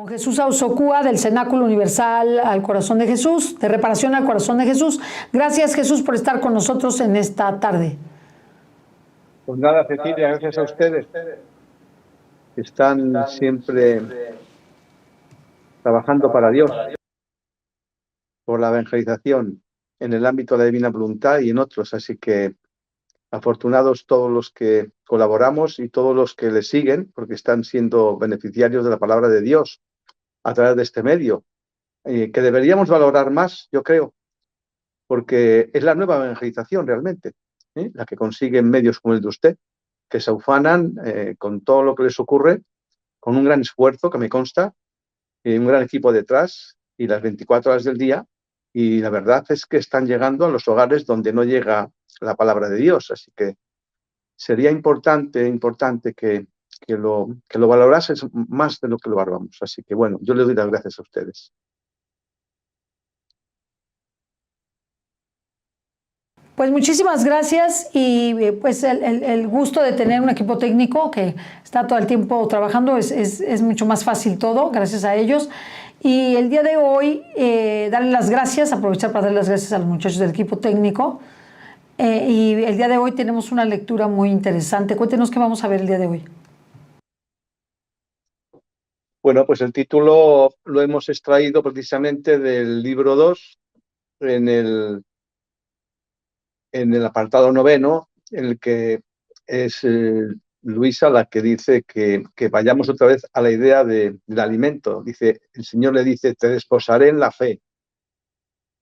Con Jesús Ausocúa del Cenáculo Universal al Corazón de Jesús, de Reparación al Corazón de Jesús. Gracias, Jesús, por estar con nosotros en esta tarde. Pues nada, Cecilia, gracias a ustedes. Están siempre trabajando para Dios, por la evangelización en el ámbito de la divina voluntad y en otros. Así que afortunados todos los que colaboramos y todos los que le siguen, porque están siendo beneficiarios de la palabra de Dios a través de este medio, que deberíamos valorar más, yo creo, porque es la nueva evangelización realmente, la que consiguen medios como el de usted, que se ufanan con todo lo que les ocurre, con un gran esfuerzo que me consta, un gran equipo detrás y las 24 horas del día, y la verdad es que están llegando a los hogares donde no llega la palabra de Dios, así que sería importante que lo valorases más de lo que lo valoramos. Así que bueno, yo les doy las gracias a ustedes. Pues muchísimas gracias y pues el gusto de tener un equipo técnico que está todo el tiempo trabajando es mucho más fácil todo, gracias a ellos. Y el día de hoy, darle las gracias, aprovechar para darle las gracias a los muchachos del equipo técnico. Y el día de hoy tenemos una lectura muy interesante. Cuéntenos qué vamos a ver el día de hoy. Bueno, pues el título lo hemos extraído precisamente del libro 2, en el apartado 9, en el que es Luisa la que dice que vayamos otra vez a la idea del alimento. Dice, el Señor le dice, te desposaré en la fe.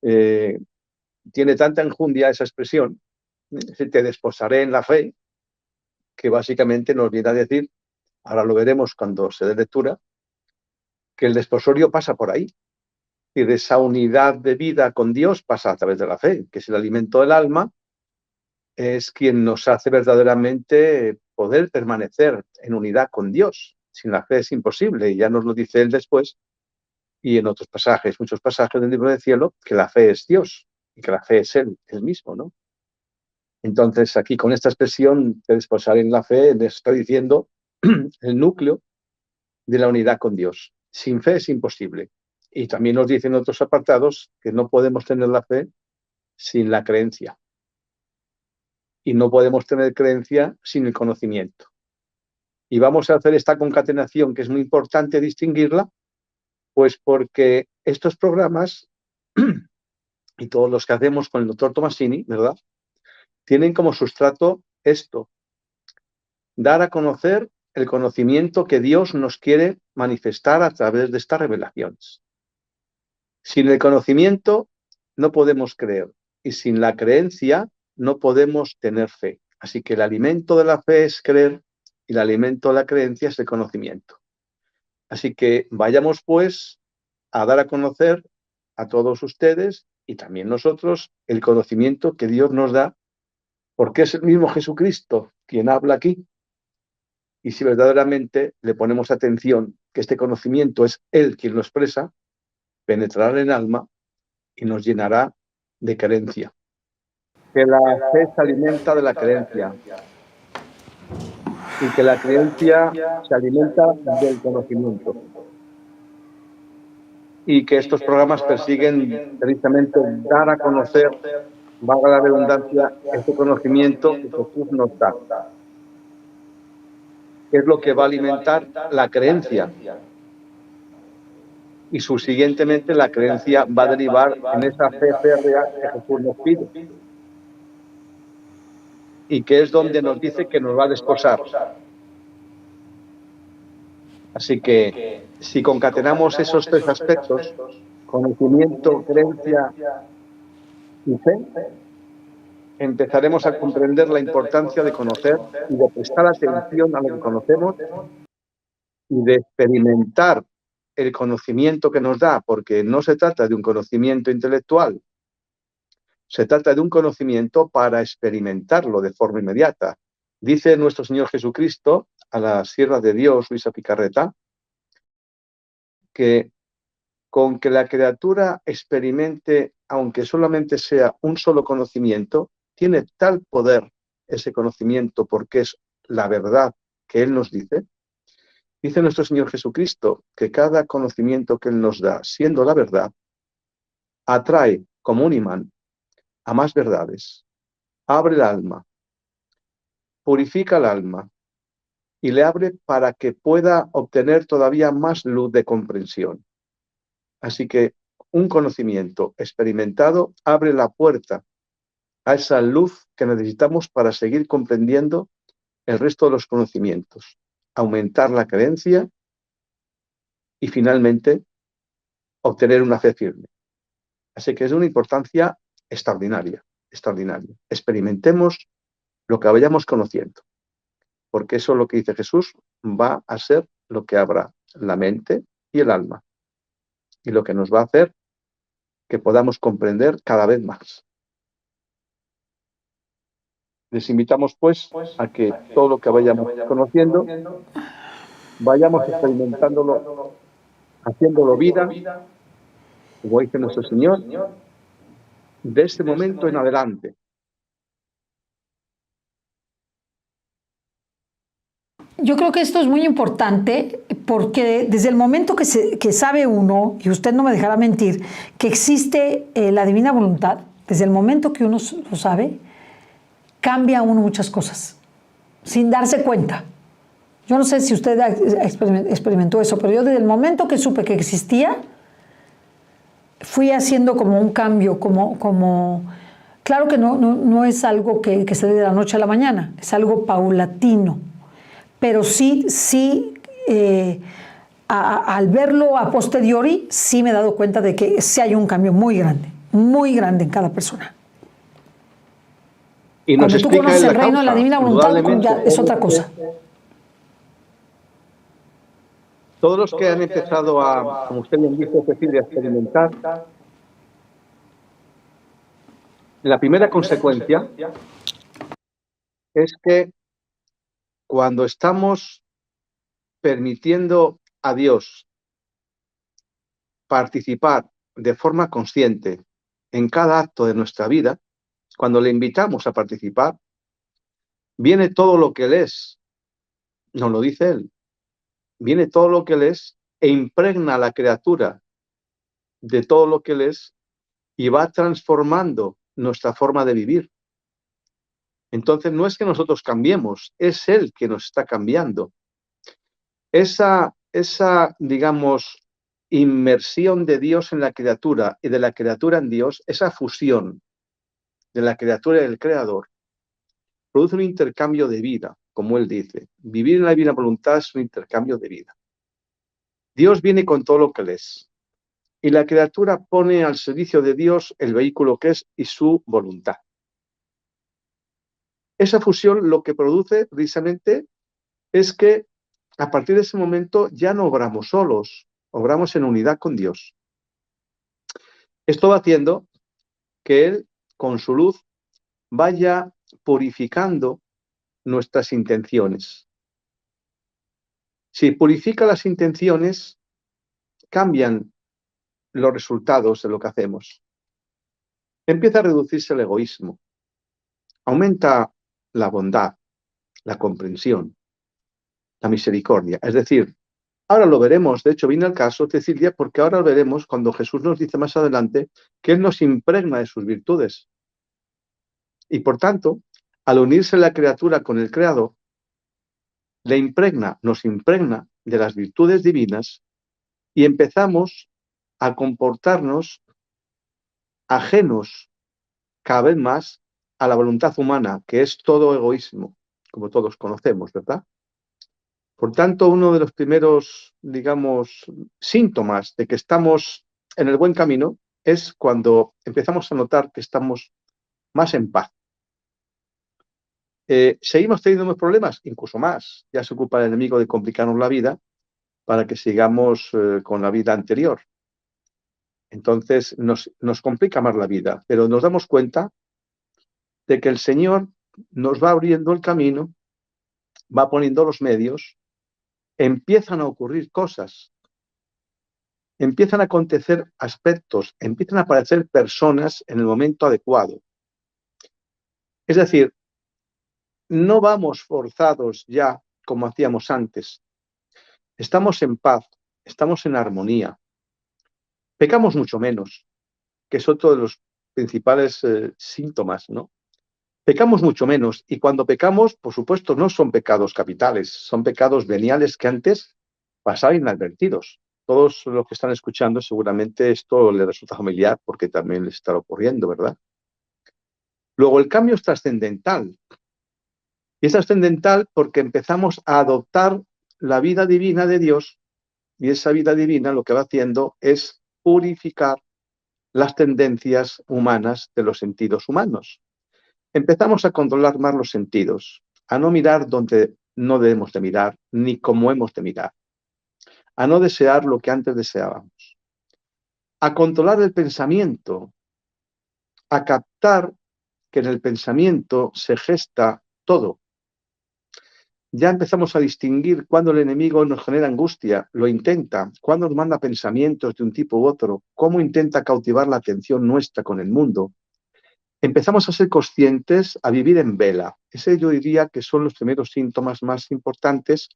Tiene tanta enjundia esa expresión, te desposaré en la fe, que básicamente nos viene a decir, ahora lo veremos cuando se dé lectura, que el desposorio pasa por ahí. Y de esa unidad de vida con Dios pasa a través de la fe, que es el alimento del alma, es quien nos hace verdaderamente poder permanecer en unidad con Dios. Sin la fe es imposible, y ya nos lo dice él después, y en otros pasajes, muchos pasajes del libro del cielo, que la fe es Dios, y que la fe es él mismo, ¿no? Entonces, aquí con esta expresión de desposar en la fe, les está diciendo el núcleo de la unidad con Dios. Sin fe es imposible. Y también nos dicen otros apartados que no podemos tener la fe sin la creencia. Y no podemos tener creencia sin el conocimiento. Y vamos a hacer esta concatenación, que es muy importante distinguirla, pues porque estos programas y todos los que hacemos con el doctor Tomasini, ¿verdad?, tienen como sustrato esto: dar a conocer el conocimiento que Dios nos quiere manifestar a través de estas revelaciones. Sin el conocimiento no podemos creer, y sin la creencia no podemos tener fe. Así que el alimento de la fe es creer y el alimento de la creencia es el conocimiento. Así que vayamos pues a dar a conocer a todos ustedes y también nosotros el conocimiento que Dios nos da, porque es el mismo Jesucristo quien habla aquí. Y si verdaderamente le ponemos atención, que este conocimiento es Él quien lo expresa, penetrará en el alma y nos llenará de creencia. Que la fe se alimenta de la creencia y que la creencia se alimenta del conocimiento. Y que estos programas persiguen precisamente dar a conocer, valga la redundancia, este conocimiento que Jesús nos da. Que es lo que va a alimentar la creencia. Y subsiguientemente la creencia va a derivar en esa fe férrea que Jesús nos pide. Y que es donde nos dice que nos va a desposar. Así que si concatenamos esos tres aspectos, conocimiento, creencia y fe, empezaremos a comprender la importancia de conocer y de prestar atención a lo que conocemos y de experimentar el conocimiento que nos da, porque no se trata de un conocimiento intelectual, se trata de un conocimiento para experimentarlo de forma inmediata. Dice nuestro Señor Jesucristo a la sierva de Dios, Luisa Picarreta, que con que la criatura experimente, aunque solamente sea un solo conocimiento, tiene tal poder ese conocimiento porque es la verdad que Él nos dice, Dice nuestro Señor Jesucristo que cada conocimiento que Él nos da, siendo la verdad, atrae como un imán a más verdades, abre el alma, purifica el alma y le abre para que pueda obtener todavía más luz de comprensión. Así que un conocimiento experimentado abre la puerta a esa luz que necesitamos para seguir comprendiendo el resto de los conocimientos, aumentar la creencia y finalmente obtener una fe firme. Así que es de una importancia extraordinaria, extraordinaria. Experimentemos lo que vayamos conociendo, porque eso es lo que dice Jesús, va a ser lo que abra la mente y el alma, y lo que nos va a hacer que podamos comprender cada vez más. Les invitamos, pues, a que todo lo que vayamos conociendo, vayamos experimentándolo, haciéndolo vida, como dice nuestro Señor, de este momento en adelante. Yo creo que esto es muy importante porque desde el momento que sabe uno, y usted no me dejará mentir, que existe la divina voluntad, desde el momento que uno lo sabe, cambia uno muchas cosas, sin darse cuenta. Yo no sé si usted experimentó eso, pero yo desde el momento que supe que existía, fui haciendo como un cambio, claro que no es algo que se dé de la noche a la mañana, es algo paulatino, pero sí, al verlo a posteriori, sí me he dado cuenta de que sí hay un cambio muy grande en cada persona. Y nos Cuando tú conoces el reino de la divina voluntad, ya es otra cosa. Todos los que han empezado a, como usted bien dice, Cecilia, a experimentar, la primera consecuencia es que cuando estamos permitiendo a Dios participar de forma consciente en cada acto de nuestra vida, cuando le invitamos a participar, viene todo lo que Él es, nos lo dice Él, viene todo lo que Él es e impregna a la criatura de todo lo que Él es y va transformando nuestra forma de vivir. Entonces no es que nosotros cambiemos, es Él que nos está cambiando. Esa, digamos, inmersión de Dios en la criatura y de la criatura en Dios, esa fusión de la criatura y del Creador, produce un intercambio de vida, como Él dice. Vivir en la divina voluntad es un intercambio de vida. Dios viene con todo lo que Él es. Y la criatura pone al servicio de Dios el vehículo que es y su voluntad. Esa fusión lo que produce precisamente es que a partir de ese momento ya no obramos solos, obramos en unidad con Dios. Esto va haciendo que Él, con su luz, vaya purificando nuestras intenciones. Si purifica las intenciones, cambian los resultados de lo que hacemos. Empieza a reducirse el egoísmo, aumenta la bondad, la comprensión, la misericordia. Es decir, ahora lo veremos, de hecho viene el caso, Cecilia, porque ahora lo veremos cuando Jesús nos dice más adelante que Él nos impregna de sus virtudes. Y por tanto, al unirse la criatura con el Creador, nos impregna de las virtudes divinas y empezamos a comportarnos ajenos cada vez más a la voluntad humana, que es todo egoísmo, como todos conocemos, ¿verdad? Por tanto, uno de los primeros, digamos, síntomas de que estamos en el buen camino es cuando empezamos a notar que estamos más en paz. ¿Seguimos teniendo más problemas? Incluso más. Ya se ocupa el enemigo de complicarnos la vida para que sigamos con la vida anterior. Entonces nos complica más la vida, pero nos damos cuenta de que el Señor nos va abriendo el camino, va poniendo los medios, empiezan a ocurrir cosas, empiezan a acontecer aspectos, empiezan a aparecer personas en el momento adecuado. Es decir, no vamos forzados ya como hacíamos antes. estamos en paz, estamos en armonía, pecamos mucho menos, que es otro de los principales síntomas, ¿no? Pecamos mucho menos y cuando pecamos, por supuesto, no son pecados capitales, son pecados veniales que antes pasaban inadvertidos. Todos los que están escuchando seguramente esto les resulta familiar porque también les está ocurriendo, ¿verdad? Luego el cambio es trascendental. Y es trascendental porque empezamos a adoptar la vida divina de Dios y esa vida divina lo que va haciendo es purificar las tendencias humanas de los sentidos humanos. Empezamos a controlar más los sentidos, a no mirar donde no debemos de mirar, ni cómo hemos de mirar, a no desear lo que antes deseábamos, a controlar el pensamiento, a captar que en el pensamiento se gesta todo. Ya empezamos a distinguir cuando el enemigo nos genera angustia, lo intenta, cuando nos manda pensamientos de un tipo u otro, cómo intenta cautivar la atención nuestra con el mundo. Empezamos a ser conscientes, a vivir en vela. Ese yo diría que son los primeros síntomas más importantes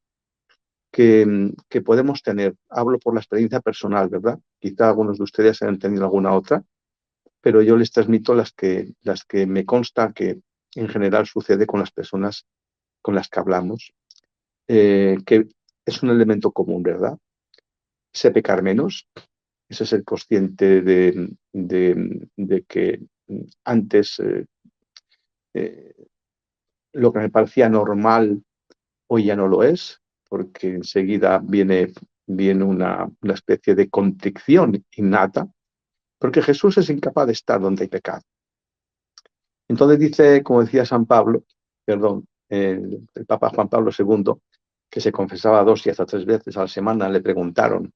que podemos tener. Hablo por la experiencia personal, ¿verdad? Quizá algunos de ustedes hayan tenido alguna otra, pero yo les transmito las que me consta que en general sucede con las personas con las que hablamos, que es un elemento común, ¿verdad? Sé pecar menos, ese es el consciente de que antes lo que me parecía normal hoy ya no lo es, porque enseguida viene una especie de contrición innata, porque Jesús es incapaz de estar donde hay pecado. Entonces dice, como decía San Pablo, perdón, el Papa Juan Pablo II, que se confesaba 2 y hasta 3 veces a la semana, le preguntaron,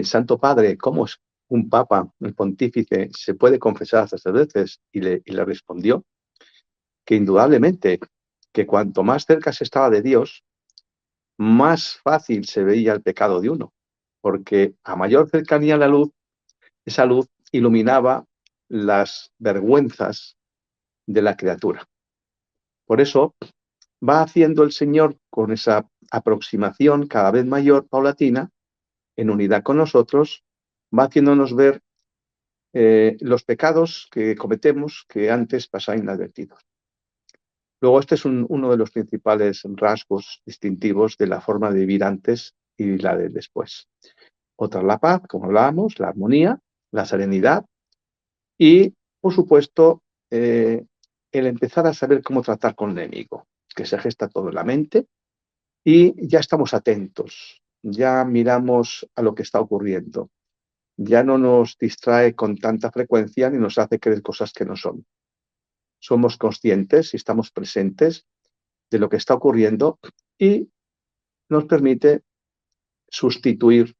Santo Padre, ¿cómo es un Papa, el pontífice, se puede confesar hasta 3 veces? Y le respondió que indudablemente que cuanto más cerca se estaba de Dios, más fácil se veía el pecado de uno, porque a mayor cercanía a la luz, esa luz iluminaba las vergüenzas de la criatura. Por eso va haciendo el Señor con esa aproximación cada vez mayor, paulatina, en unidad con nosotros, va haciéndonos ver los pecados que cometemos que antes pasaban inadvertidos. Luego, este es uno de los principales rasgos distintivos de la forma de vivir antes y la de después. Otra es la paz, como hablábamos, la armonía, la serenidad y, por supuesto, el empezar a saber cómo tratar con el enemigo, que se gesta todo en la mente y ya estamos atentos, ya miramos a lo que está ocurriendo, ya no nos distrae con tanta frecuencia ni nos hace creer cosas que no son. Somos conscientes y estamos presentes de lo que está ocurriendo y nos permite sustituir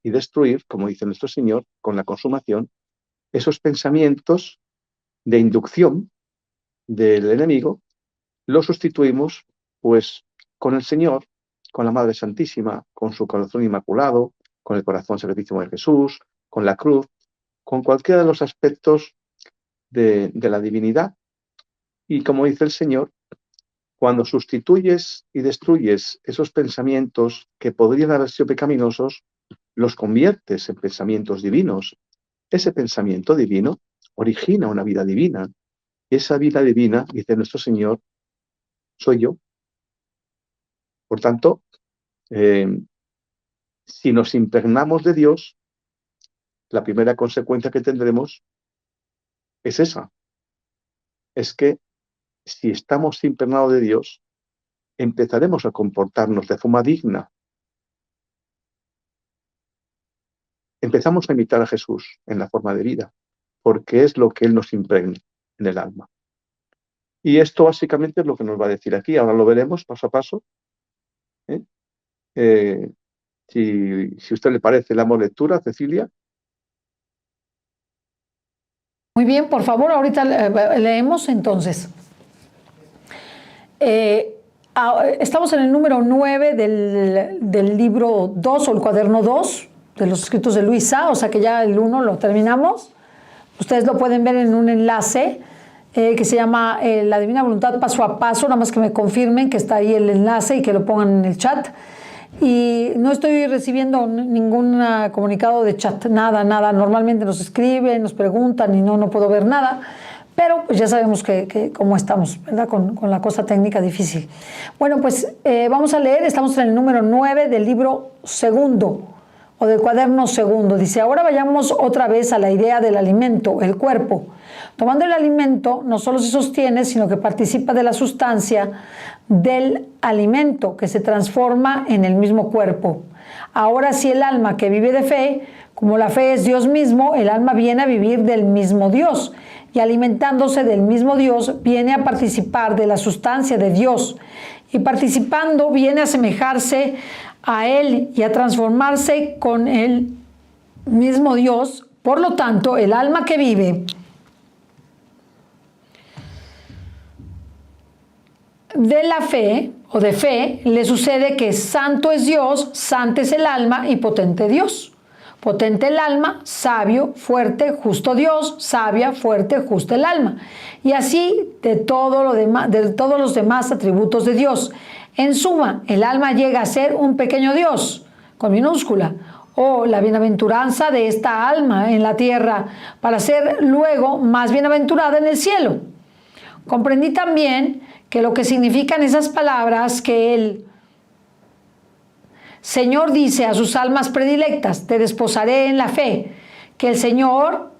y destruir, como dice nuestro Señor, con la consumación, esos pensamientos de inducción del enemigo, los sustituimos pues con el Señor, con la Madre Santísima, con su corazón inmaculado, con el corazón sacrificio de Jesús, con la cruz, con cualquiera de los aspectos de la divinidad. Y como dice el Señor, cuando sustituyes y destruyes esos pensamientos que podrían haber sido pecaminosos, los conviertes en pensamientos divinos. Ese pensamiento divino origina una vida divina. Y esa vida divina, dice nuestro Señor, soy yo. Por tanto, si nos impregnamos de Dios, la primera consecuencia que tendremos es esa. Es que si estamos impregnados de Dios, empezaremos a comportarnos de forma digna. Empezamos a imitar a Jesús en la forma de vida, porque es lo que Él nos impregna en el alma. Y esto básicamente es lo que nos va a decir aquí. Ahora lo veremos paso a paso. Si a usted le parece, le damos lectura, Cecilia. Muy bien, por favor, ahorita leemos entonces. Estamos en el número 9 del libro 2 o el cuaderno 2 de los escritos de Luisa, o sea que ya el 1 lo terminamos. Ustedes lo pueden ver en un enlace que se llama La Divina Voluntad Paso a Paso, nada más que me confirmen que está ahí el enlace y que lo pongan en el chat. y no estoy recibiendo ningún comunicado de chat, nada. Normalmente nos escriben, nos preguntan y no puedo ver nada. Pero pues ya sabemos que cómo estamos, ¿verdad? Con la cosa técnica difícil. Bueno, pues vamos a leer, estamos en el número 9 del libro segundo, o del cuaderno segundo. Dice, ahora vayamos otra vez a la idea del alimento, el cuerpo. Tomando el alimento, no solo se sostiene, sino que participa de la sustancia del alimento, que se transforma en el mismo cuerpo. Ahora sí, el alma que vive de fe, como la fe es Dios mismo, el alma viene a vivir del mismo Dios, y alimentándose del mismo Dios, viene a participar de la sustancia de Dios, y participando viene a asemejarse a Él y a transformarse con el mismo Dios. Por lo tanto, el alma que vive de la fe, o de fe, le sucede que santo es Dios, santo es el alma y potente Dios. Potente el alma, sabio, fuerte, justo Dios, sabia, fuerte, justo el alma. Y así de todos los demás atributos de Dios. En suma, el alma llega a ser un pequeño Dios, con minúscula, o la bienaventuranza de esta alma en la tierra, para ser luego más bienaventurada en el cielo. Comprendí también que lo que significan esas palabras que el Señor dice a sus almas predilectas, te desposaré en la fe, que el Señor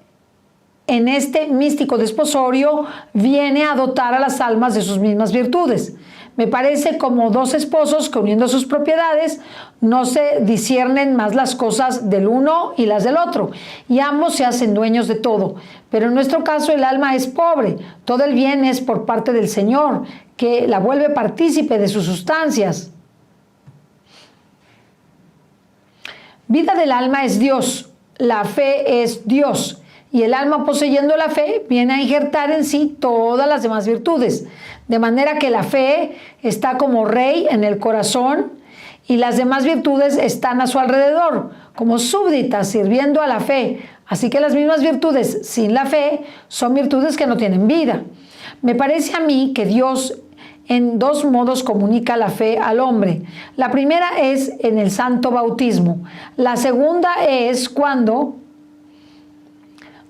en este místico desposorio viene a dotar a las almas de sus mismas virtudes. Me parece como dos esposos que, uniendo sus propiedades, no se disciernen más las cosas del uno y las del otro, y ambos se hacen dueños de todo. Pero en nuestro caso el alma es pobre, todo el bien es por parte del Señor, que la vuelve partícipe de sus sustancias. Vida del alma es Dios, la fe es Dios, y el alma, poseyendo la fe, viene a injertar en sí todas las demás virtudes, de manera que la fe está como rey en el corazón y las demás virtudes están a su alrededor, como súbditas sirviendo a la fe. Así que las mismas virtudes sin la fe son virtudes que no tienen vida. Me parece a mí que Dios en dos modos comunica la fe al hombre. La primera es en el santo bautismo. La segunda es cuando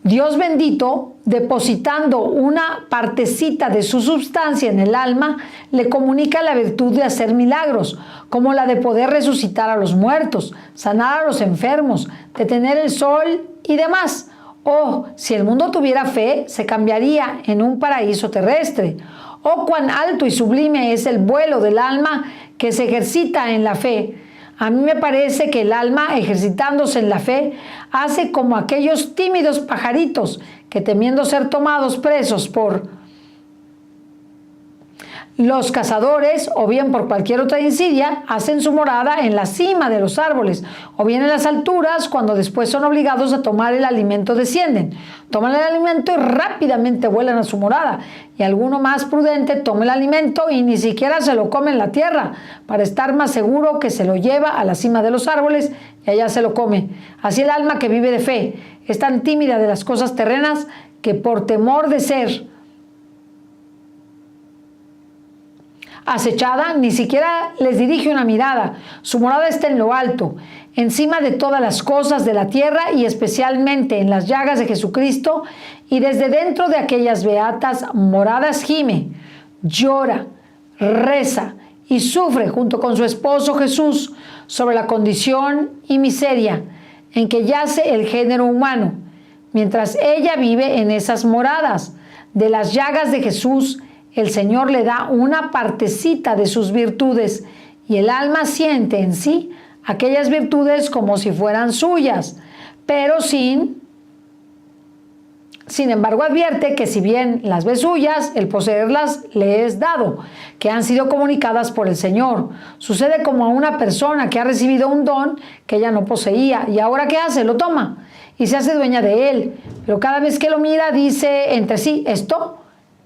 Dios bendito, depositando una partecita de su sustancia en el alma, le comunica la virtud de hacer milagros, como la de poder resucitar a los muertos, sanar a los enfermos, detener el sol y demás. Oh, si el mundo tuviera fe, se cambiaría en un paraíso terrestre. Oh, cuán alto y sublime es el vuelo del alma que se ejercita en la fe. A mí me parece que el alma, ejercitándose en la fe, hace como aquellos tímidos pajaritos que, temiendo ser tomados presos por los cazadores o bien por cualquier otra insidia, hacen su morada en la cima de los árboles o bien en las alturas, cuando después son obligados a tomar el alimento descienden. Toman el alimento y rápidamente vuelan a su morada, y alguno más prudente toma el alimento y ni siquiera se lo come en la tierra, para estar más seguro que se lo lleva a la cima de los árboles y allá se lo come. Así el alma que vive de fe es tan tímida de las cosas terrenas que, por temor de ser acechada, ni siquiera les dirige una mirada. Su morada está en lo alto, encima de todas las cosas de la tierra y especialmente en las llagas de Jesucristo, y desde dentro de aquellas beatas moradas gime, llora, reza y sufre junto con su esposo Jesús sobre la condición y miseria en que yace el género humano, mientras ella vive en esas moradas. De las llagas de Jesús el Señor le da una partecita de sus virtudes y el alma siente en sí aquellas virtudes como si fueran suyas, pero sin embargo advierte que si bien las ve suyas, el poseerlas le es dado, que han sido comunicadas por el Señor. Sucede como a una persona que ha recibido un don que ella no poseía y ahora ¿qué hace? Lo toma y se hace dueña de él, pero cada vez que lo mira dice entre sí, esto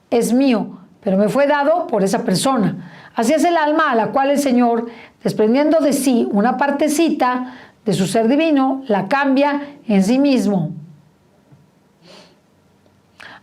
es mío, pero me fue dado por esa persona. Así es el alma a la cual el Señor, desprendiendo de sí una partecita de su ser divino, la cambia en sí mismo.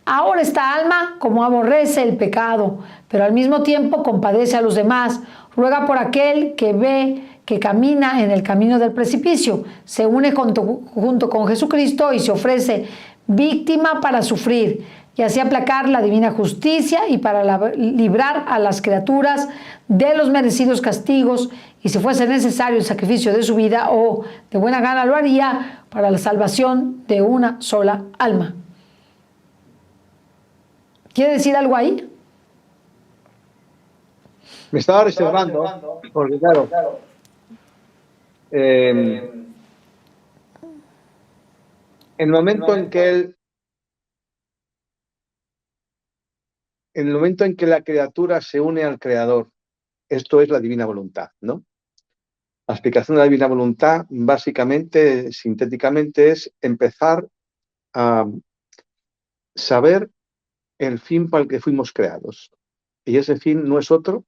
Ahora esta alma, como aborrece el pecado, pero al mismo tiempo compadece a los demás, ruega por aquel que ve que camina en el camino del precipicio, se une junto con Jesucristo y se ofrece víctima para sufrir y así aplacar la divina justicia y para librar a las criaturas de los merecidos castigos, y si fuese necesario el sacrificio de su vida o de buena gana lo haría para la salvación de una sola alma. ¿Quiere decir algo ahí? Me estaba reservando, porque claro, en el momento en que en el momento en que la criatura se une al Creador, esto es la divina voluntad, ¿no? La explicación de la divina voluntad, básicamente, sintéticamente, es empezar a saber el fin para el que fuimos creados. Y ese fin no es otro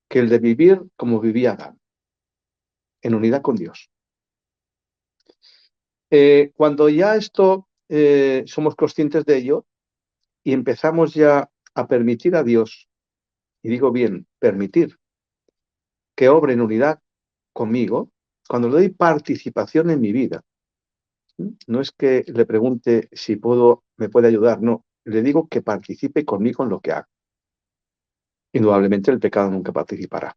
que el de vivir como vivía Adán, en unidad con Dios. Cuando ya esto somos conscientes de ello y empezamos ya a permitir a Dios, y digo bien, permitir que obre en unidad conmigo, cuando le doy participación en mi vida, no es que le pregunte si me puede ayudar, no, le digo que participe conmigo en lo que haga. Indudablemente el pecado nunca participará.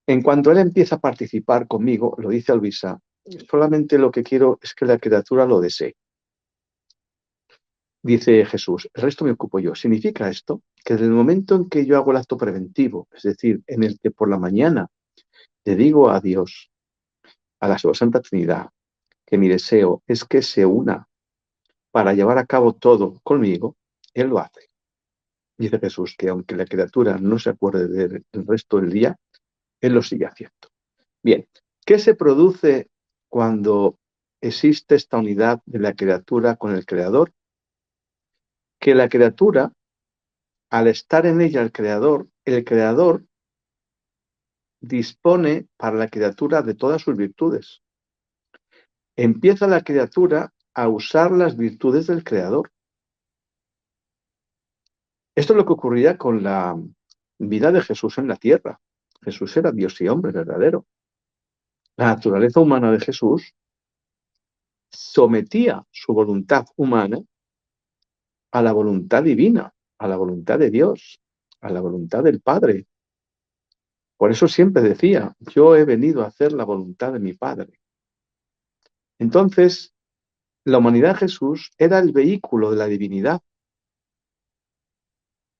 En cuanto él empieza a participar conmigo, lo dice Luisa, solamente lo que quiero es que la criatura lo desee. Dice Jesús, el resto me ocupo yo. ¿Significa esto? Que desde el momento en que yo hago el acto preventivo, es decir, en el que por la mañana le digo a Dios, a la Santa Trinidad, que mi deseo es que se una para llevar a cabo todo conmigo, Él lo hace. Dice Jesús que aunque la criatura no se acuerde del resto del día, Él lo sigue haciendo. Bien, ¿qué se produce cuando existe esta unidad de la criatura con el Creador? Que la criatura, al estar en ella el Creador dispone para la criatura de todas sus virtudes. Empieza la criatura a usar las virtudes del Creador. Esto es lo que ocurría con la vida de Jesús en la tierra. Jesús era Dios y hombre verdadero. La naturaleza humana de Jesús sometía su voluntad humana a la voluntad divina, a la voluntad de Dios, a la voluntad del Padre. Por eso siempre decía, yo he venido a hacer la voluntad de mi Padre. Entonces, la humanidad de Jesús era el vehículo de la divinidad.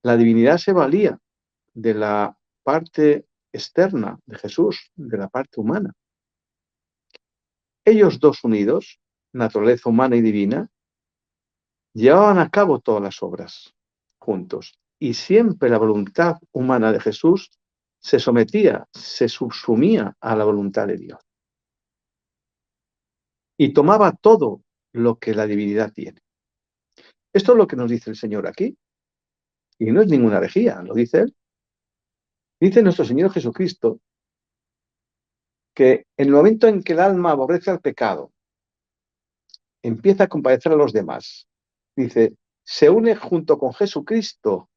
La divinidad se valía de la parte externa de Jesús, de la parte humana. Ellos dos unidos, naturaleza humana y divina, llevaban a cabo todas las obras juntos. Y siempre la voluntad humana de Jesús se sometía, se subsumía a la voluntad de Dios. Y tomaba todo lo que la divinidad tiene. Esto es lo que nos dice el Señor aquí. Y no es ninguna herejía, lo dice Él. Dice nuestro Señor Jesucristo que en el momento en que el alma aborrece al pecado, empieza a compadecer a los demás. Dice, se une junto con Jesucristo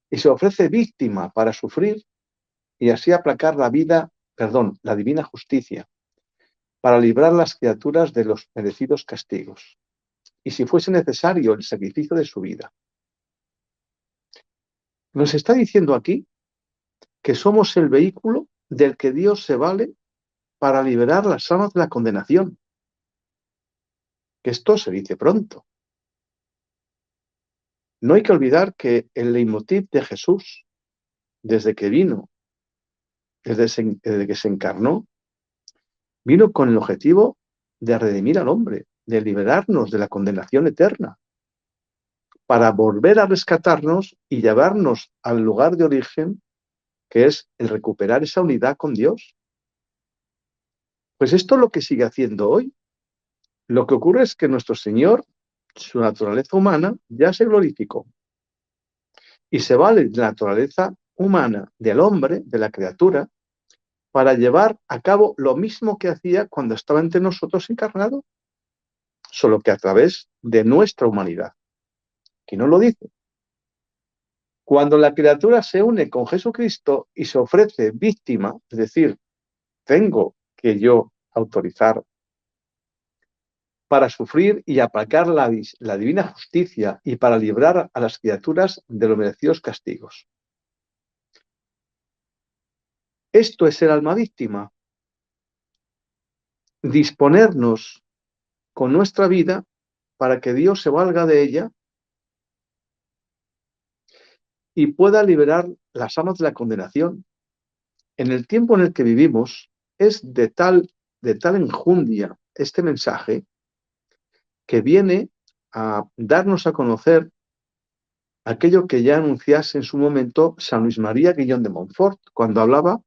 y se ofrece víctima para sufrir y así aplacar la divina justicia, para librar las criaturas de los merecidos castigos, y si fuese necesario el sacrificio de su vida. Nos está diciendo aquí que somos el vehículo del que Dios se vale para liberar las almas de la condenación. Que esto se dice pronto. No hay que olvidar que el leitmotiv de Jesús, desde que vino, desde que se encarnó, vino con el objetivo de redimir al hombre, de liberarnos de la condenación eterna, para volver a rescatarnos y llevarnos al lugar de origen, que es el recuperar esa unidad con Dios. Pues esto es lo que sigue haciendo hoy. Lo que ocurre es que nuestro Señor, su naturaleza humana, ya se glorificó. Y se vale de la naturaleza humana del hombre, de la criatura, para llevar a cabo lo mismo que hacía cuando estaba entre nosotros encarnado, solo que a través de nuestra humanidad. Aquí no lo dice. Cuando la criatura se une con Jesucristo y se ofrece víctima, es decir, tengo que yo autorizar para sufrir y aplacar la divina justicia y para librar a las criaturas de los merecidos castigos. Esto es ser alma víctima. Disponernos con nuestra vida para que Dios se valga de ella y pueda liberar las almas de la condenación. En el tiempo en el que vivimos es de tal enjundia este mensaje que viene a darnos a conocer aquello que ya anunciase en su momento San Luis María Guillón de Montfort, cuando hablaba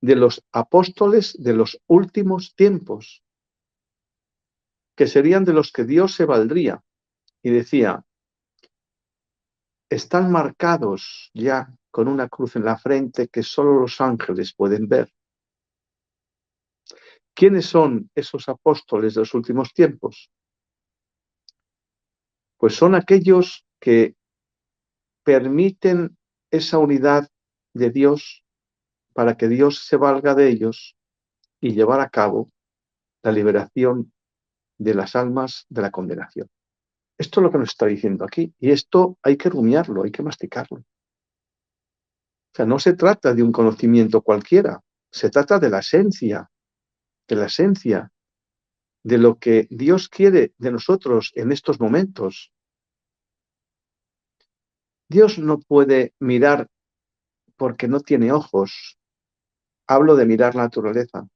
de los apóstoles de los últimos tiempos, que serían de los que Dios se valdría. Y decía, están marcados ya con una cruz en la frente que solo los ángeles pueden ver. ¿Quiénes son esos apóstoles de los últimos tiempos? Pues son aquellos que permiten esa unidad de Dios para que Dios se valga de ellos y llevar a cabo la liberación de las almas de la condenación. Esto es lo que nos está diciendo aquí, y esto hay que rumiarlo, hay que masticarlo. O sea, no se trata de un conocimiento cualquiera, se trata de la esencia de lo que Dios quiere de nosotros en estos momentos. Dios no puede mirar porque no tiene ojos. Hablo de mirar la naturaleza,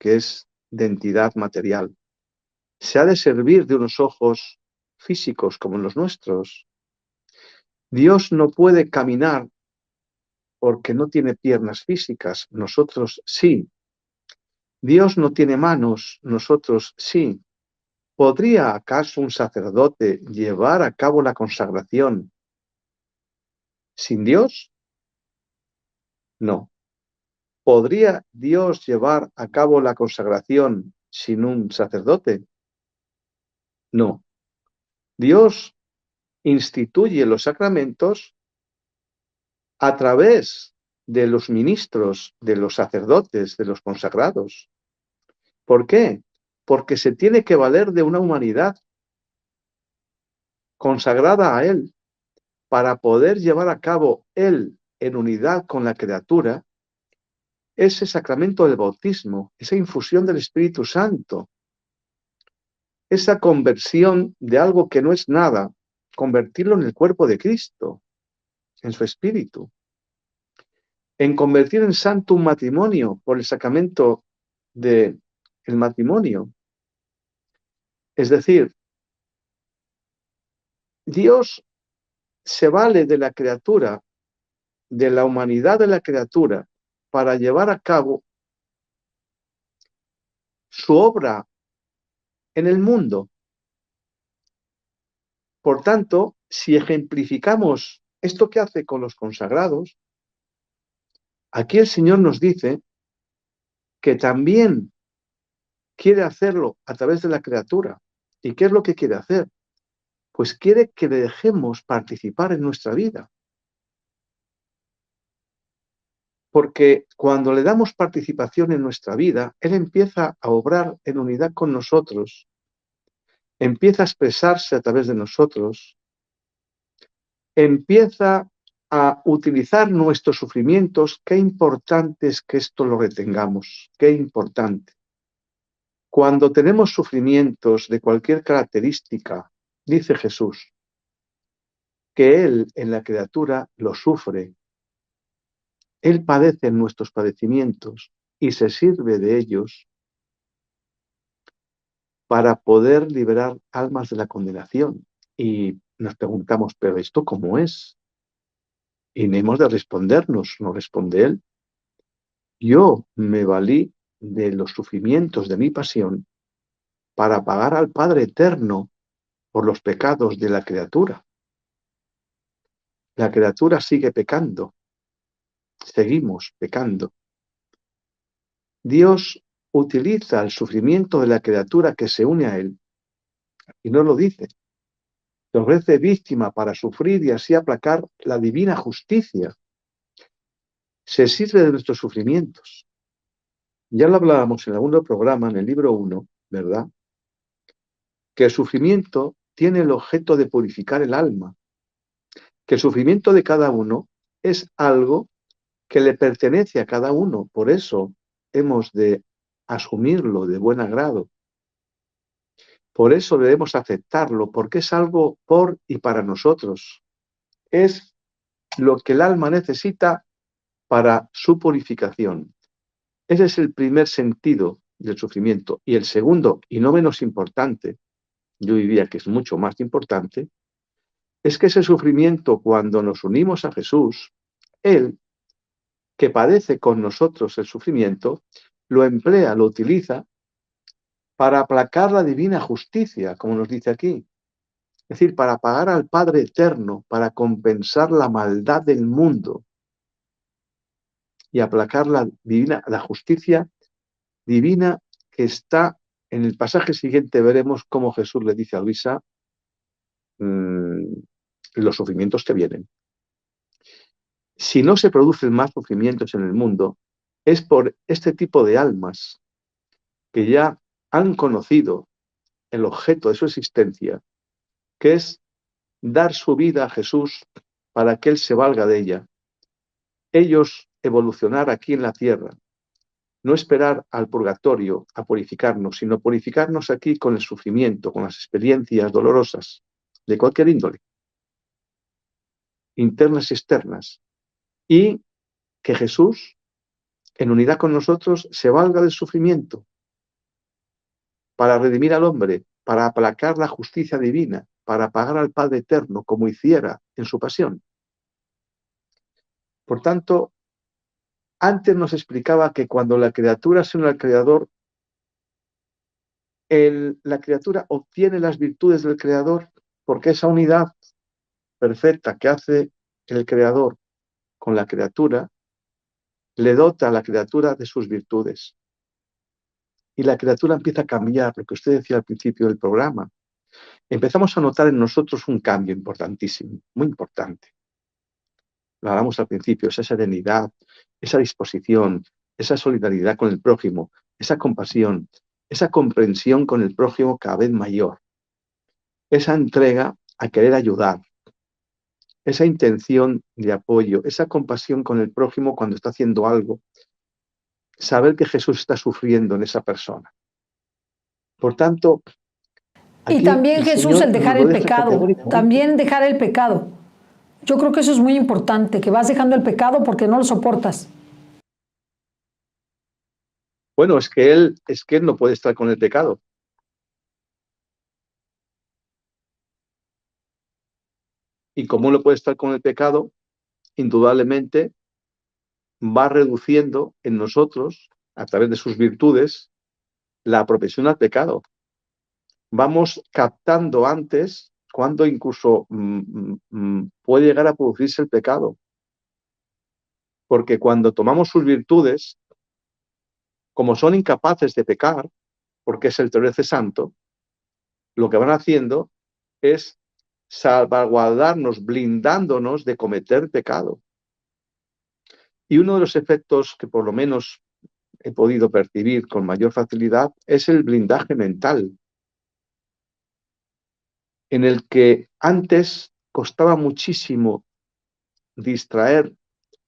que es de entidad material. Se ha de servir de unos ojos físicos como los nuestros. Dios no puede caminar porque no tiene piernas físicas, nosotros sí. Dios no tiene manos, nosotros sí. ¿Podría acaso un sacerdote llevar a cabo la consagración sin Dios? No. ¿Podría Dios llevar a cabo la consagración sin un sacerdote? No. Dios instituye los sacramentos a través de los ministros, de los sacerdotes, de los consagrados. ¿Por qué? Porque se tiene que valer de una humanidad consagrada a Él para poder llevar a cabo Él en unidad con la criatura ese sacramento del bautismo, esa infusión del Espíritu Santo, esa conversión de algo que no es nada, convertirlo en el cuerpo de Cristo, en su Espíritu, en convertir en santo un matrimonio por el sacramento del matrimonio. Es decir, Dios se vale de la criatura, de la humanidad de la criatura, para llevar a cabo su obra en el mundo. Por tanto, si ejemplificamos esto que hace con los consagrados, aquí el Señor nos dice que también quiere hacerlo a través de la criatura. ¿Y qué es lo que quiere hacer? Pues quiere que le dejemos participar en nuestra vida. Porque cuando le damos participación en nuestra vida, Él empieza a obrar en unidad con nosotros, empieza a expresarse a través de nosotros, empieza a utilizar nuestros sufrimientos. Qué importante es que esto lo retengamos, qué importante. Cuando tenemos sufrimientos de cualquier característica, dice Jesús, que Él en la criatura lo sufre. Él padece nuestros padecimientos y se sirve de ellos para poder liberar almas de la condenación. Y nos preguntamos, ¿pero esto cómo es? Y hemos de respondernos, nos responde Él. Yo me valí de los sufrimientos de mi pasión para pagar al Padre Eterno por los pecados de la criatura. La criatura sigue pecando, seguimos pecando. Dios utiliza el sufrimiento de la criatura que se une a Él, y no lo dice. Se ofrece víctima para sufrir y así aplacar la divina justicia. Se sirve de nuestros sufrimientos. Ya lo hablábamos en el segundo programa, en el libro 1, ¿verdad? Que el sufrimiento tiene el objeto de purificar el alma, que el sufrimiento de cada uno es algo que le pertenece a cada uno, por eso hemos de asumirlo de buen agrado, por eso debemos aceptarlo, porque es algo por y para nosotros, es lo que el alma necesita para su purificación. Ese es el primer sentido del sufrimiento. Y el segundo, y no menos importante, yo diría que es mucho más importante, es que ese sufrimiento, cuando nos unimos a Jesús, Él, que padece con nosotros el sufrimiento, lo emplea, lo utiliza para aplacar la divina justicia, como nos dice aquí. Es decir, para pagar al Padre Eterno, para compensar la maldad del mundo y aplacar la justicia divina que está en el pasaje siguiente. Veremos cómo Jesús le dice a Luisa los sufrimientos que vienen. Si no se producen más sufrimientos en el mundo, es por este tipo de almas que ya han conocido el objeto de su existencia, que es dar su vida a Jesús para que Él se valga de ella. Ellos evolucionar aquí en la tierra, no esperar al purgatorio a purificarnos, sino purificarnos aquí con el sufrimiento, con las experiencias dolorosas de cualquier índole, internas y externas, y que Jesús, en unidad con nosotros, se valga del sufrimiento para redimir al hombre, para aplacar la justicia divina, para pagar al Padre Eterno, como hiciera en su pasión. Por tanto, antes nos explicaba que cuando la criatura se une al Creador, la criatura obtiene las virtudes del Creador, porque esa unidad perfecta que hace el Creador con la criatura le dota a la criatura de sus virtudes. Y la criatura empieza a cambiar, lo que usted decía al principio del programa. Empezamos a notar en nosotros un cambio importantísimo, muy importante. Lo hablamos al principio, esa serenidad, esa disposición, esa solidaridad con el prójimo, esa compasión, esa comprensión con el prójimo cada vez mayor, esa entrega a querer ayudar, esa intención de apoyo, esa compasión con el prójimo cuando está haciendo algo, saber que Jesús está sufriendo en esa persona. Por tanto, Y aquí también el Jesús, Señor el nos dejar lo el deja pecado, categóricamente. también dejar el pecado. Yo creo que eso es muy importante, que vas dejando el pecado porque no lo soportas. Bueno, es que él no puede estar con el pecado. ¿Y cómo no puede estar con el pecado? Indudablemente va reduciendo en nosotros, a través de sus virtudes, la propensión al pecado. Vamos captando antes cuando incluso puede llegar a producirse el pecado. Porque cuando tomamos sus virtudes, como son incapaces de pecar, porque es el 13 santo, lo que van haciendo es salvaguardarnos, blindándonos de cometer pecado. Y uno de los efectos que por lo menos he podido percibir con mayor facilidad es el blindaje mental, en el que antes costaba muchísimo distraer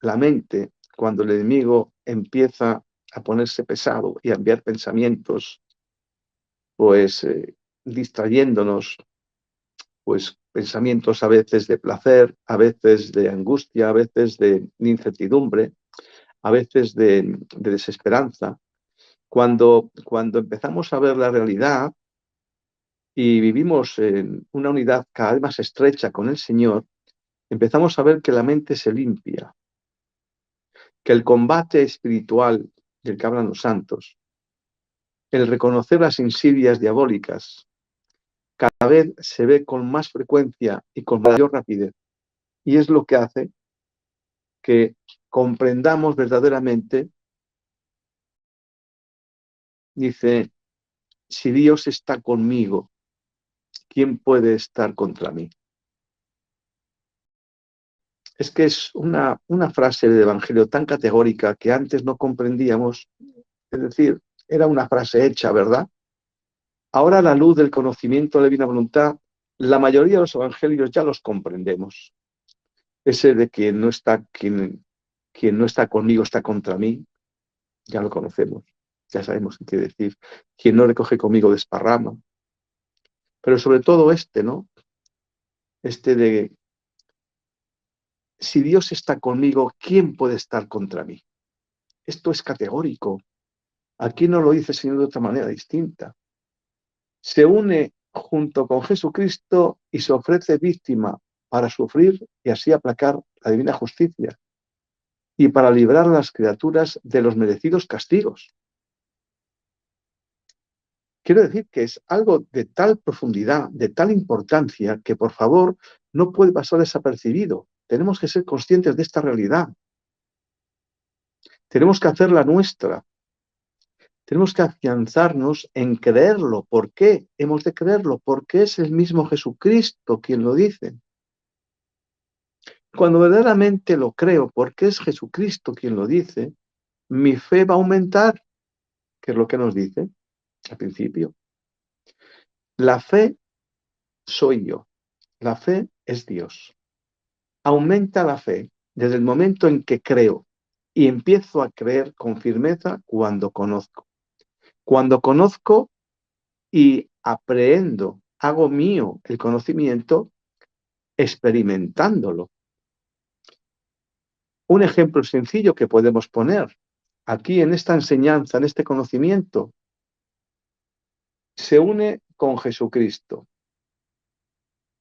la mente cuando el enemigo empieza a ponerse pesado y a enviar pensamientos, pues distrayéndonos, pues pensamientos a veces de placer, a veces de angustia, a veces de incertidumbre, a veces de desesperanza. Cuando empezamos a ver la realidad y vivimos en una unidad cada vez más estrecha con el Señor, empezamos a ver que la mente se limpia, que el combate espiritual del que hablan los santos, el reconocer las insidias diabólicas, cada vez se ve con más frecuencia y con mayor rapidez. Y es lo que hace que comprendamos verdaderamente, dice, si Dios está conmigo, ¿quién puede estar contra mí? Es que es una frase del Evangelio tan categórica que antes no comprendíamos Es decir, era una frase hecha, ¿verdad? Ahora, a la luz del conocimiento de la divina voluntad, la mayoría de los evangelios ya los comprendemos. Ese de quien no está conmigo está contra mí, ya lo conocemos, ya sabemos qué quiere decir. Quien no recoge conmigo desparrama. Pero sobre todo ¿no? Este de, si Dios está conmigo, ¿quién puede estar contra mí? Esto es categórico. Aquí no lo dice el Señor de otra manera distinta. Se une junto con Jesucristo y se ofrece víctima para sufrir y así aplacar la divina justicia y para librar a las criaturas de los merecidos castigos. Quiero decir que es algo de tal profundidad, de tal importancia, que por favor no puede pasar desapercibido. Tenemos que ser conscientes de esta realidad. Tenemos que hacerla nuestra. Tenemos que afianzarnos en creerlo. ¿Por qué hemos de creerlo? Porque es el mismo Jesucristo quien lo dice. Cuando verdaderamente lo creo, porque es Jesucristo quien lo dice, mi fe va a aumentar, que es lo que nos dice al principio. La fe soy yo. La fe es Dios. Aumenta la fe desde el momento en que creo y empiezo a creer con firmeza cuando conozco. Cuando conozco y aprehendo, hago mío el conocimiento experimentándolo. Un ejemplo sencillo que podemos poner aquí en esta enseñanza, en este conocimiento, se une con Jesucristo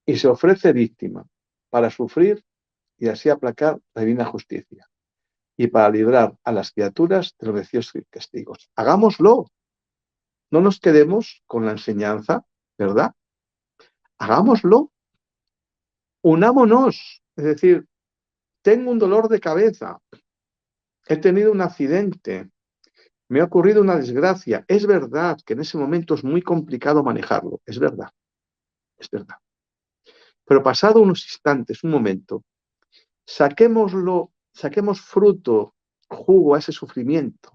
y se ofrece víctima para sufrir y así aplacar la divina justicia y para librar a las criaturas de los merecidos castigos. Hagámoslo. No nos quedemos con la enseñanza, ¿verdad? Hagámoslo. Unámonos. Es decir, tengo un dolor de cabeza. He tenido un accidente. Me ha ocurrido una desgracia. Es verdad que en ese momento es muy complicado manejarlo. Es verdad. Es verdad. Pero pasado unos instantes, un momento, saquemos fruto, jugo a ese sufrimiento.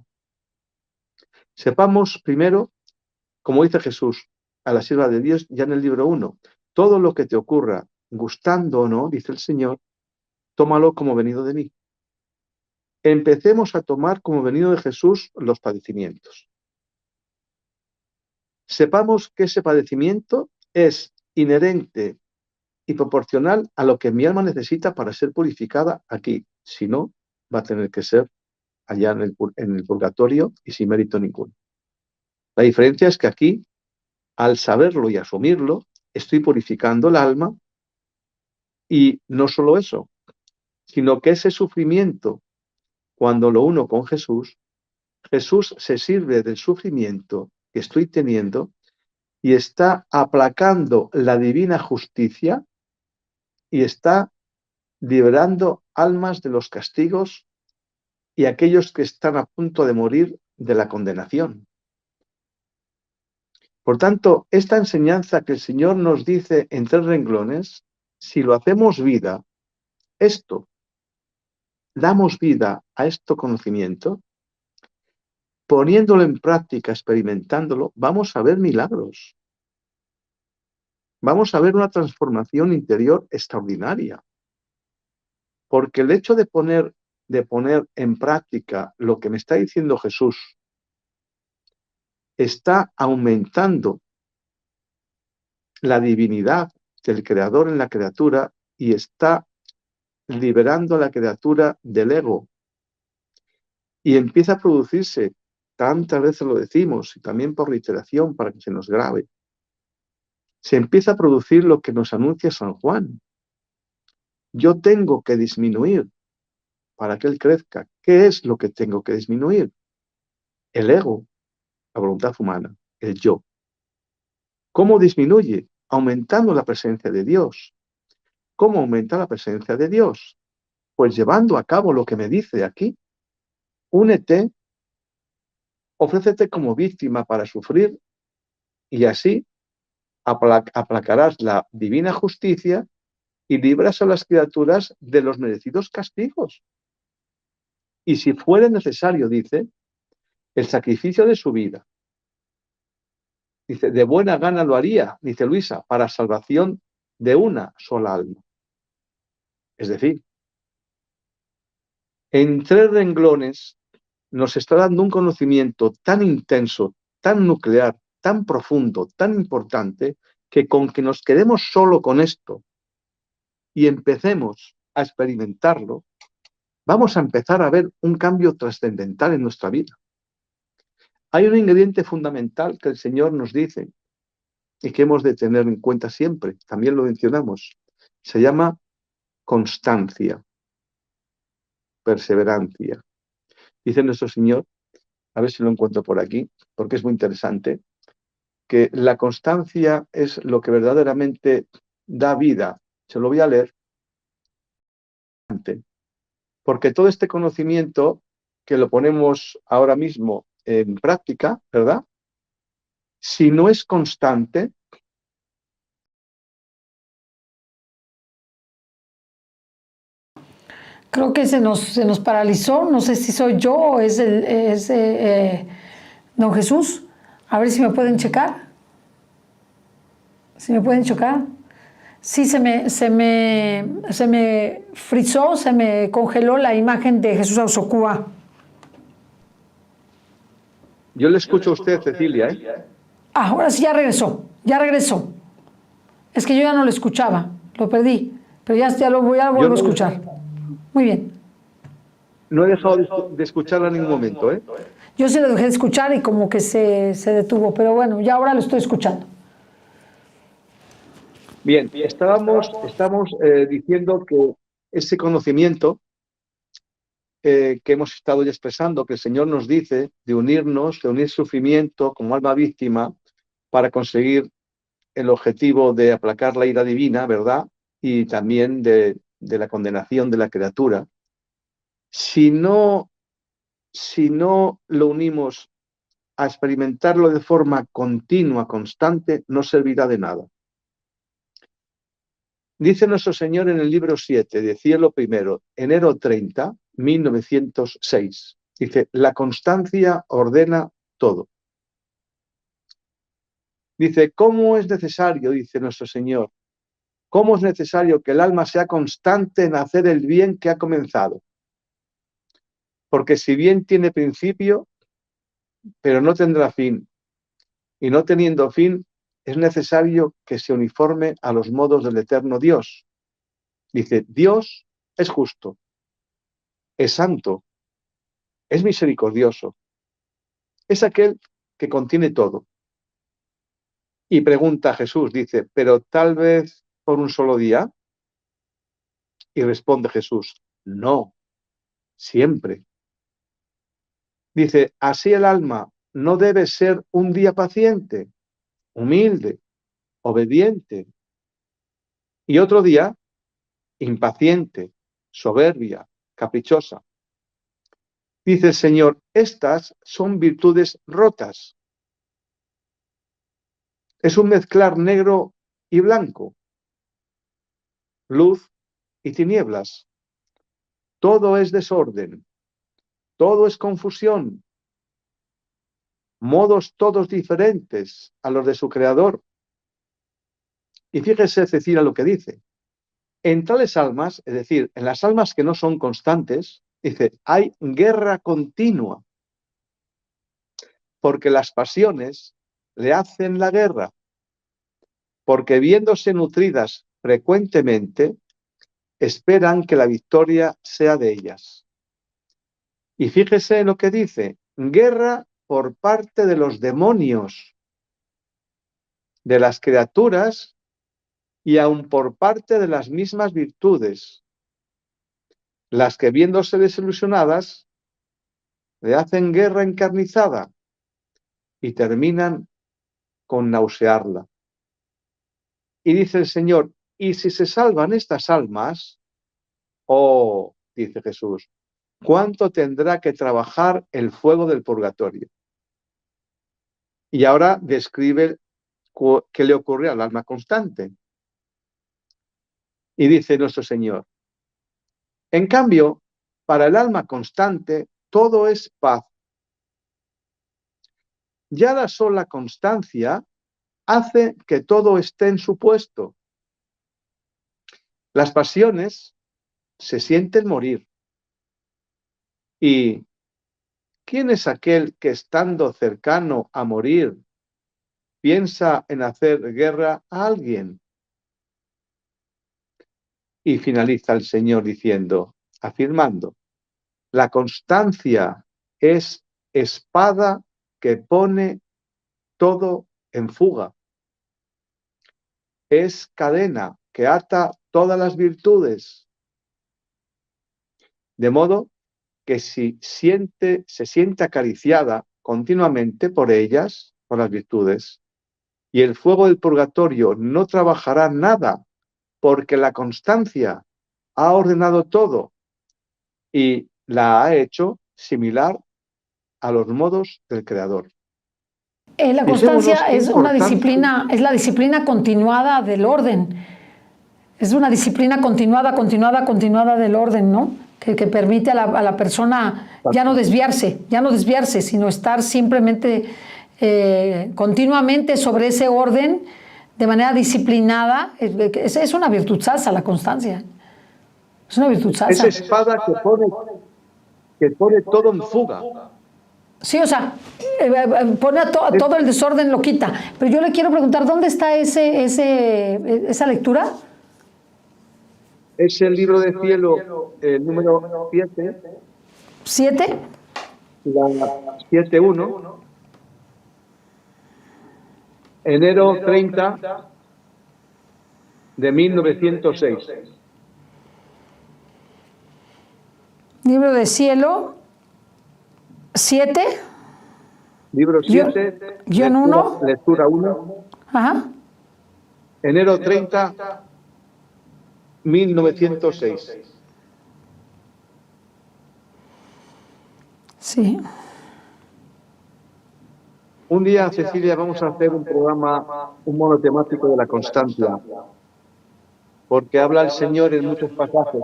Sepamos primero, como dice Jesús a la sierva de Dios, ya en el libro 1, todo lo que te ocurra, gustando o no, dice el Señor, tómalo como venido de mí. Empecemos a tomar como venido de Jesús los padecimientos. Sepamos que ese padecimiento es inherente y proporcional a lo que mi alma necesita para ser purificada aquí. Si no, va a tener que ser allá en el purgatorio y sin mérito ninguno. La diferencia es que aquí, al saberlo y asumirlo, estoy purificando el alma y no solo eso, sino que ese sufrimiento, cuando lo uno con Jesús, Jesús se sirve del sufrimiento que estoy teniendo y está aplacando la divina justicia y está liberando almas de los castigos y aquellos que están a punto de morir de la condenación. Por tanto, esta enseñanza que el Señor nos dice en 3 renglones, si lo hacemos vida, damos vida a este conocimiento, poniéndolo en práctica, experimentándolo, vamos a ver milagros. Vamos a ver una transformación interior extraordinaria. Porque el hecho de poner en práctica lo que me está diciendo Jesús está aumentando la divinidad del Creador en la criatura y está liberando a la criatura del ego. Y empieza a producirse, tantas veces lo decimos, y también por reiteración para que se nos grabe, se empieza a producir lo que nos anuncia San Juan. Yo tengo que disminuir para que Él crezca. ¿Qué es lo que tengo que disminuir? El ego, la voluntad humana, el yo. ¿Cómo disminuye? Aumentando la presencia de Dios. ¿Cómo aumenta la presencia de Dios? Pues llevando a cabo lo que me dice aquí. Únete, ofrécete como víctima para sufrir y así aplacarás la divina justicia y libras a las criaturas de los merecidos castigos. Y si fuere necesario, dice, el sacrificio de su vida. Dice, de buena gana lo haría, dice Luisa, para salvación de una sola alma. Es decir, en 3 renglones nos está dando un conocimiento tan intenso, tan nuclear, tan profundo, tan importante, que con que nos quedemos solo con esto y empecemos a experimentarlo, vamos a empezar a ver un cambio trascendental en nuestra vida. Hay un ingrediente fundamental que el Señor nos dice y que hemos de tener en cuenta siempre, también lo mencionamos, se llama constancia, perseverancia. Dice nuestro Señor, a ver si lo encuentro por aquí, porque es muy interesante, que la constancia es lo que verdaderamente da vida. Se lo voy a leer, porque todo este conocimiento que lo ponemos ahora mismo en práctica, ¿verdad? Si no es constante, Creo que se nos paralizó. No sé si soy yo o es, don Jesús. A ver si me pueden checar. Si me pueden checar. Sí, se me frizó, se me congeló la imagen de Jesús Ausocúa. yo le escucho a usted, Cecilia, ¿eh? Ah, ahora sí ya regresó, ya regresó. Es que yo ya no lo escuchaba, lo perdí, pero ya lo vuelvo a escuchar. Muy bien. No he dejado de escucharla en ningún momento, ¿eh? Yo se lo dejé de escuchar y como que se detuvo, pero bueno, ya ahora lo estoy escuchando. Bien, estamos diciendo que ese conocimiento que hemos estado ya expresando, que el Señor nos dice de unirnos, de unir sufrimiento como alma víctima para conseguir el objetivo de aplacar la ira divina, ¿verdad? Y también de la condenación de la criatura. Si no lo unimos a experimentarlo de forma continua, constante, no servirá de nada. Dice nuestro Señor en el libro 7 de Cielo Primero, enero 30, 1906. Dice, la constancia ordena todo. Dice, ¿cómo es necesario, dice nuestro Señor, cómo es necesario que el alma sea constante en hacer el bien que ha comenzado? Porque si bien tiene principio, pero no tendrá fin, y no teniendo fin, es necesario que se uniforme a los modos del eterno Dios. Dice, Dios es justo, es santo, es misericordioso, es aquel que contiene todo. Y pregunta a Jesús, dice, ¿pero tal vez por un solo día? Y responde Jesús, no, siempre. Dice, así el alma no debe ser un día paciente, humilde, obediente, y otro día impaciente, soberbia, caprichosa. Dice el Señor, estas son virtudes rotas. Es un mezclar negro y blanco, luz y tinieblas. Todo es desorden, todo es confusión, modos todos diferentes a los de su creador. Y fíjese, Cecilia, lo que dice. En tales almas, es decir, en las almas que no son constantes, dice, hay guerra continua, porque las pasiones le hacen la guerra, porque viéndose nutridas frecuentemente, esperan que la victoria sea de ellas. Y fíjese en lo que dice, guerra por parte de los demonios, de las criaturas y aun por parte de las mismas virtudes, las que viéndose desilusionadas le hacen guerra encarnizada y terminan con nausearla. Y dice el Señor, y si se salvan estas almas, oh, dice Jesús, ¿cuánto tendrá que trabajar el fuego del purgatorio? Y ahora describe qué le ocurre al alma constante. Y dice nuestro Señor, en cambio, para el alma constante, todo es paz, Ya la sola constancia hace que todo esté en su puesto. Las pasiones se sienten morir. ¿Y quién es aquel que, estando cercano a morir, piensa en hacer guerra a alguien? Y finaliza el Señor diciendo, afirmando, la constancia es espada que pone todo en fuga. Es cadena que ata todas las virtudes. De modo que si se siente acariciada continuamente por ellas, por las virtudes, y el fuego del purgatorio no trabajará nada, porque la constancia ha ordenado todo y la ha hecho similar a los modos del Creador. La Fijémonos constancia qué es una importante. disciplina, es la disciplina continuada del orden. Es una disciplina continuada del orden, ¿no? Que permite a la persona ya no desviarse, sino estar simplemente continuamente sobre ese orden de manera disciplinada. Es una virtud salsa la constancia. Es una virtud salsa. Esa espada que pone todo en fuga. Sí, o sea, pone a todo el desorden, lo quita. Pero yo le quiero preguntar, ¿dónde está esa lectura? Es el libro de cielo, el número 7, ¿7? la 7.1, enero 30 de 1906. Libro de cielo, 7. Libro 7, Guión 1. lectura 1, Ajá. enero 30, 1906. Sí. Un día, Cecilia, vamos a hacer un programa, un monotemático de la constancia, porque habla el Señor en muchos pasajes,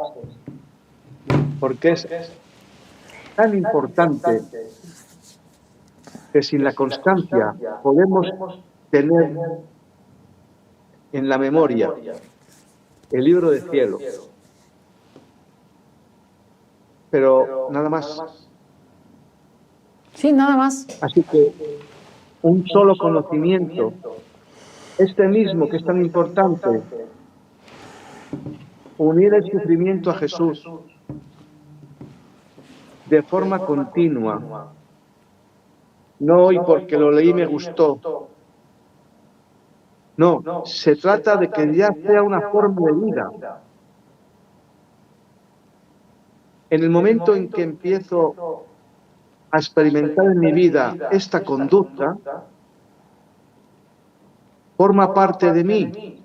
porque es tan importante que sin la constancia podemos tener en la memoria el libro de cielo, pero nada más. Sí, nada más. Así que un solo conocimiento, este mismo que es tan importante, unir el sufrimiento a Jesús de forma continua, no hoy porque lo leí y me gustó. No, se trata de que ya sea una forma de vida. En el momento en que empiezo a experimentar en mi vida esta conducta, forma parte de mí.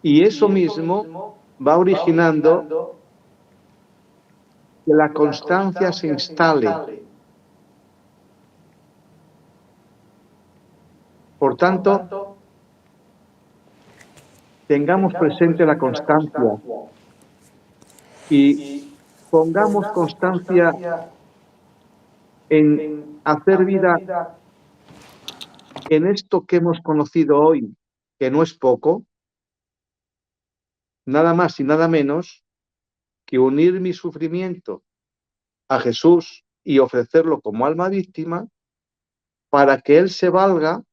Y eso mismo va originando que la constancia se instale. Por tanto, tengamos presente la constancia y pongamos constancia en hacer vida en esto que hemos conocido hoy, que no es poco, nada más y nada menos que unir mi sufrimiento a Jesús y ofrecerlo como alma víctima para que Él se valga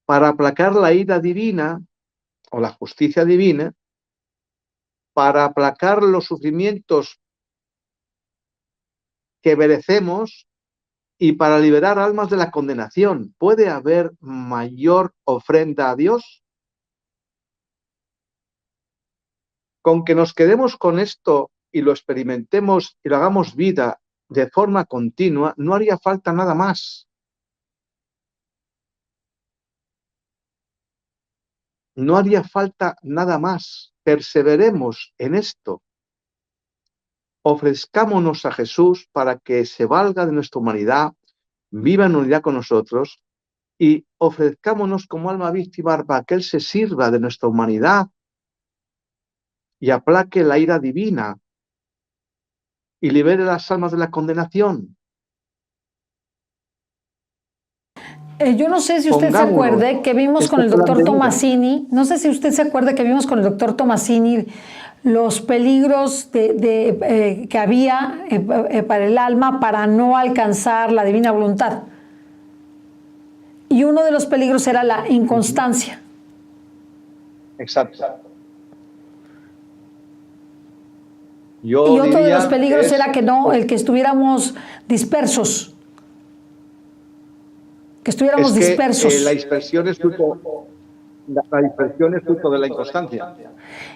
para aplacar la ira divina o la justicia divina, para aplacar los sufrimientos que merecemos y para liberar almas de la condenación. ¿Puede haber mayor ofrenda a Dios? Con que nos quedemos con esto y lo experimentemos y lo hagamos vida de forma continua, no haría falta nada más. No haría falta nada más. Perseveremos en esto. Ofrezcámonos a Jesús para que se valga de nuestra humanidad, viva en unidad con nosotros y ofrezcámonos como alma víctima para que Él se sirva de nuestra humanidad y aplaque la ira divina y libere las almas de la condenación. Yo no sé si usted se Pongámonos acuerde que vimos con este el plan doctor de vida. Tomasini, no sé si usted se acuerda que vimos con el doctor Tomasini los peligros que había para el alma para no alcanzar la divina voluntad. Y uno de los peligros era la inconstancia. Exacto. Y Yo otro de los diría que peligros era es, que no, el que estuviéramos dispersos. Que estuviéramos la dispersos. dispersión es fruto, la dispersión es fruto de la inconstancia.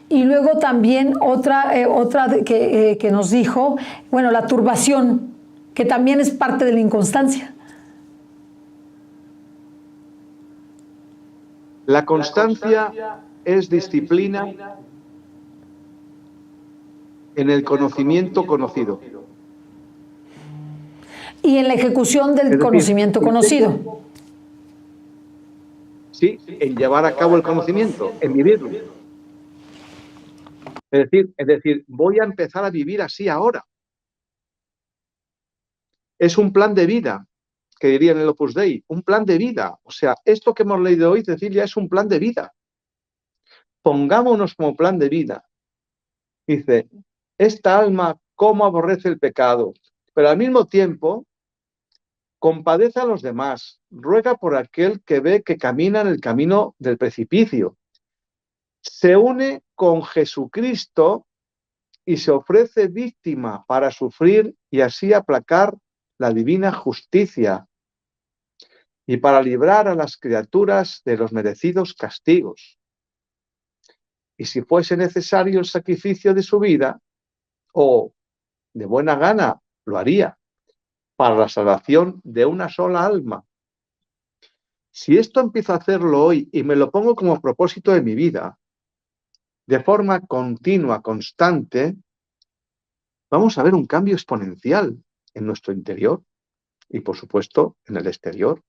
Y luego también otra que nos dijo, bueno, la turbación, que también es parte de la inconstancia. La constancia es disciplina en el conocimiento conocido. Y en la ejecución del Es decir, conocimiento si conocido. sí, en llevar a cabo el conocimiento, en vivirlo. Es decir, voy a empezar a vivir así ahora. Es un plan de vida, que diría en el Opus Dei, un plan de vida. O sea, esto que hemos leído hoy, Cecilia, es un plan de vida. Pongámonos como plan de vida. Dice, esta alma, cómo aborrece el pecado, pero al mismo tiempo compadece a los demás, ruega por aquel que ve que camina en el camino del precipicio. Se une con Jesucristo y se ofrece víctima para sufrir y así aplacar la divina justicia y para librar a las criaturas de los merecidos castigos. Y si fuese necesario el sacrificio de su vida, o de buena gana lo haría, para la salvación de una sola alma. Si esto empiezo a hacerlo hoy y me lo pongo como propósito de mi vida, de forma continua, constante, vamos a ver un cambio exponencial en nuestro interior y, por supuesto, en el exterior.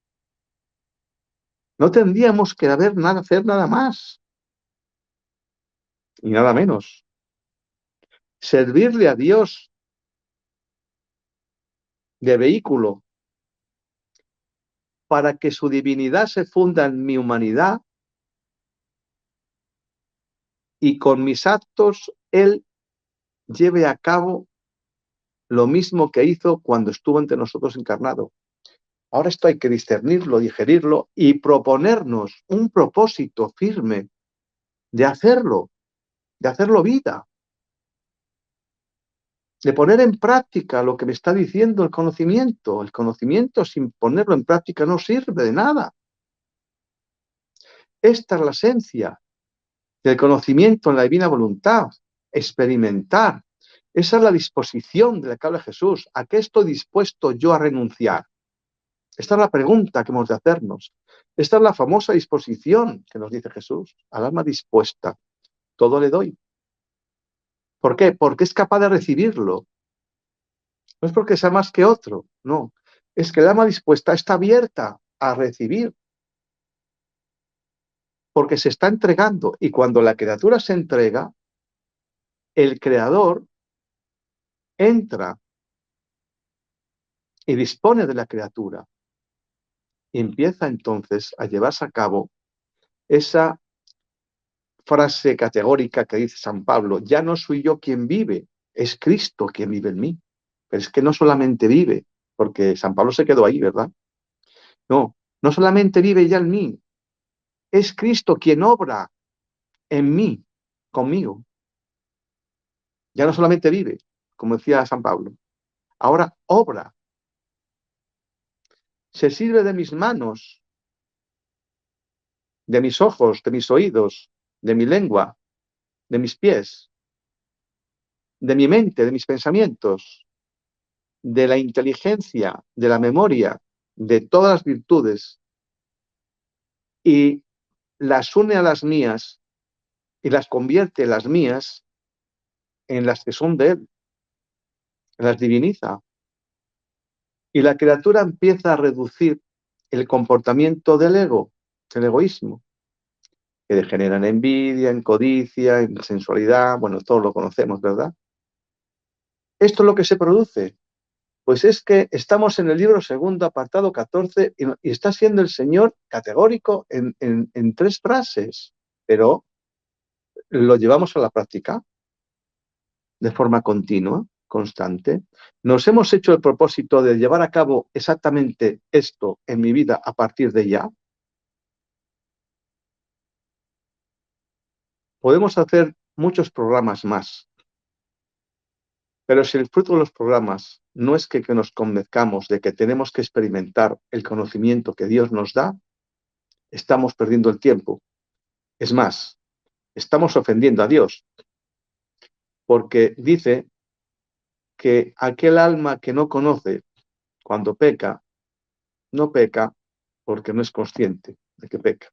No tendríamos que hacer nada más y nada menos. Servirle a Dios de vehículo para que su divinidad se funda en mi humanidad y con mis actos Él lleve a cabo lo mismo que hizo cuando estuvo entre nosotros encarnado. Ahora esto hay que discernirlo, digerirlo y proponernos un propósito firme de hacerlo vida, de poner en práctica lo que me está diciendo el conocimiento. El conocimiento sin ponerlo en práctica no sirve de nada. Esta es la esencia del conocimiento en la divina voluntad, experimentar. Esa es la disposición de la que habla Jesús. ¿A qué estoy dispuesto yo a renunciar? Esta es la pregunta que hemos de hacernos. Esta es la famosa disposición que nos dice Jesús. Al alma dispuesta, todo le doy. ¿Por qué? Porque es capaz de recibirlo. No es porque sea más que otro, no. Es que el alma dispuesta está abierta a recibir. Porque se está entregando. Y cuando la criatura se entrega, el Creador entra y dispone de la criatura. Y empieza entonces a llevarse a cabo esa frase categórica que dice San Pablo: ya no soy yo quien vive, es Cristo quien vive en mí. Pero es que no solamente vive, porque San Pablo se quedó ahí, ¿verdad? No, no solamente vive ya en mí, es Cristo quien obra en mí, conmigo. Ya no solamente vive, como decía San Pablo, ahora obra. Se sirve de mis manos, de mis ojos, de mis oídos, de mi lengua, de mis pies, de mi mente, de mis pensamientos, de la inteligencia, de la memoria, de todas las virtudes, y las une a las mías y las convierte las mías en las que son de Él, las diviniza. Y la criatura empieza a reducir el comportamiento del ego, el egoísmo, que degenera en envidia, en codicia, en sensualidad, bueno, todos lo conocemos, ¿verdad? ¿esto es lo que se produce? Pues es que estamos en el libro segundo, apartado 14, y está siendo el Señor categórico en 3 frases, pero lo llevamos a la práctica de forma continua, constante. Nos hemos hecho el propósito de llevar a cabo exactamente esto en mi vida a partir de ya. Podemos hacer muchos programas más, pero si el fruto de los programas no es que nos convenzcamos de que tenemos que experimentar el conocimiento que Dios nos da, estamos perdiendo el tiempo. Es más, estamos ofendiendo a Dios, porque dice que aquel alma que no conoce, cuando peca, no peca porque no es consciente de que peca.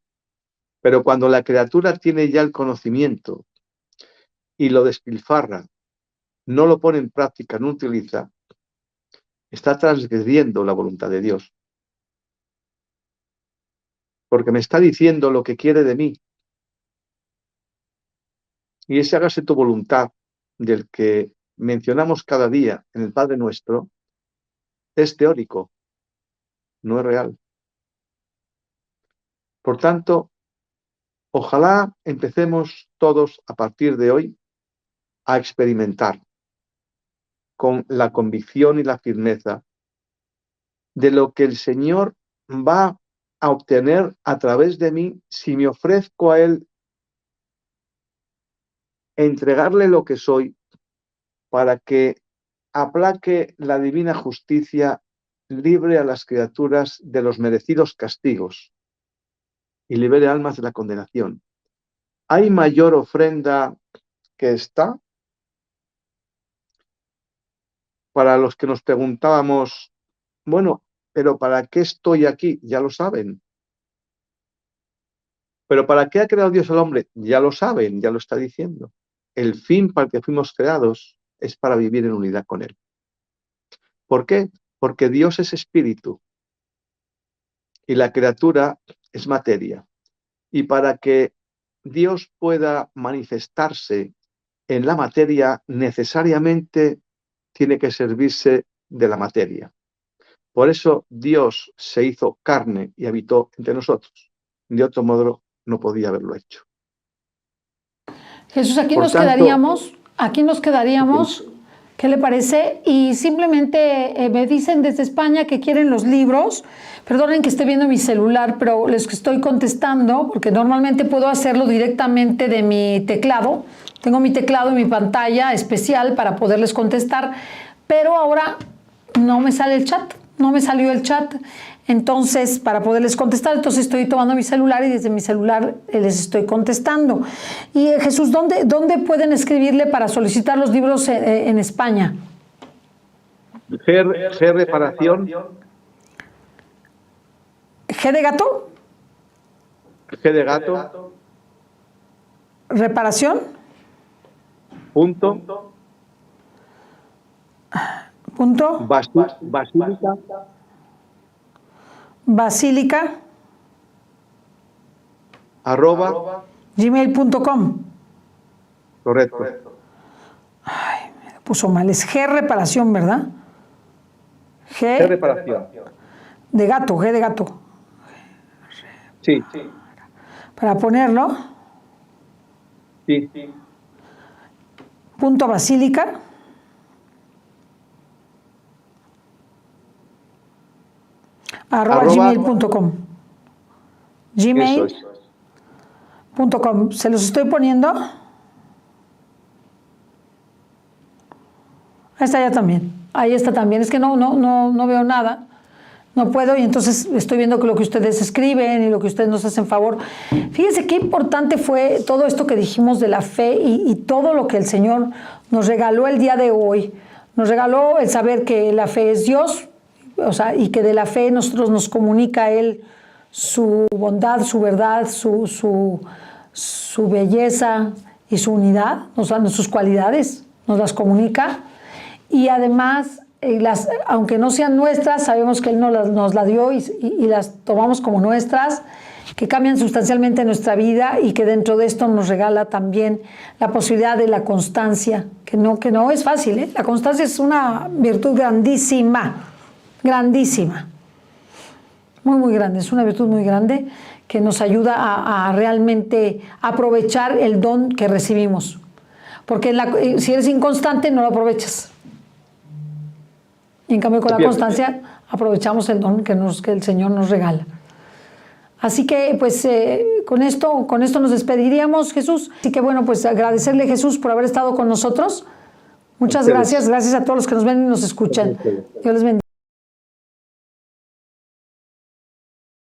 Pero cuando la criatura tiene ya el conocimiento y lo despilfarra, no lo pone en práctica, no utiliza, está transgrediendo la voluntad de Dios. Porque me está diciendo lo que quiere de mí. Y ese hágase tu voluntad, del que mencionamos cada día en el Padre Nuestro, es teórico, no es real. Por tanto, ojalá empecemos todos a partir de hoy a experimentar con la convicción y la firmeza de lo que el Señor va a obtener a través de mí si me ofrezco a Él entregarle lo que soy para que aplaque la divina justicia, libre a las criaturas de los merecidos castigos y libere almas de la condenación. ¿Hay mayor ofrenda que esta? Para los que nos preguntábamos, bueno, pero ¿para qué estoy aquí? Ya lo saben. ¿Pero para qué ha creado Dios al hombre? Ya lo saben, ya lo está diciendo. El fin para el que fuimos creados es para vivir en unidad con Él. ¿Por qué? Porque Dios es espíritu y la criatura es materia. Y para que Dios pueda manifestarse en la materia, necesariamente tiene que servirse de la materia. Por eso Dios se hizo carne y habitó entre nosotros. De otro modo, no podía haberlo hecho. Jesús, aquí Por nos tanto, quedaríamos, ¿qué le parece? Y simplemente me dicen desde España que quieren los libros. Perdonen que esté viendo mi celular, pero les estoy contestando, porque normalmente puedo hacerlo directamente de mi teclado. Tengo mi teclado y mi pantalla especial para poderles contestar, pero ahora no me sale el chat, no me salió el chat. Entonces, para poderles contestar, entonces estoy tomando mi celular y desde mi celular les estoy contestando. Y Jesús, ¿dónde pueden escribirle para solicitar los libros en España? G reparación. ¿G de gato? G de gato. ¿Reparación? Punto. Basílica. @gmail.com. Correcto. Ay, me puso mal. Es G reparación, ¿verdad? G reparación. De gato, G de gato. Sí. Para ponerlo. Sí. Punto basílica. @gmail.com. Gmail.com. Se los estoy poniendo. Ahí está ya también. Ahí está también. Es que no veo nada. No puedo y entonces estoy viendo que lo que ustedes escriben y lo que ustedes nos hacen favor. Fíjense qué importante fue todo esto que dijimos de la fe y todo lo que el Señor nos regaló el día de hoy. Nos regaló el saber que la fe es Dios, o sea, y que de la fe nosotros nos comunica a Él su bondad, su verdad, su belleza y su unidad, nos da sus cualidades, nos las comunica. Y además aunque no sean nuestras, sabemos que Él nos la dio y las tomamos como nuestras, que cambian sustancialmente nuestra vida y que dentro de esto nos regala también la posibilidad de la constancia, que no es fácil, ¿eh? La constancia es una virtud grandísima, grandísima, muy, muy grande, es una virtud muy grande que nos ayuda a realmente aprovechar el don que recibimos. Porque si eres inconstante no lo aprovechas. Y en cambio con la constancia aprovechamos el don que el Señor nos regala. Así que pues con esto nos despediríamos, Jesús. Así que bueno, pues agradecerle, Jesús, por haber estado con nosotros. Muchas gracias. Gracias a todos los que nos ven y nos escuchan. Dios les bendiga.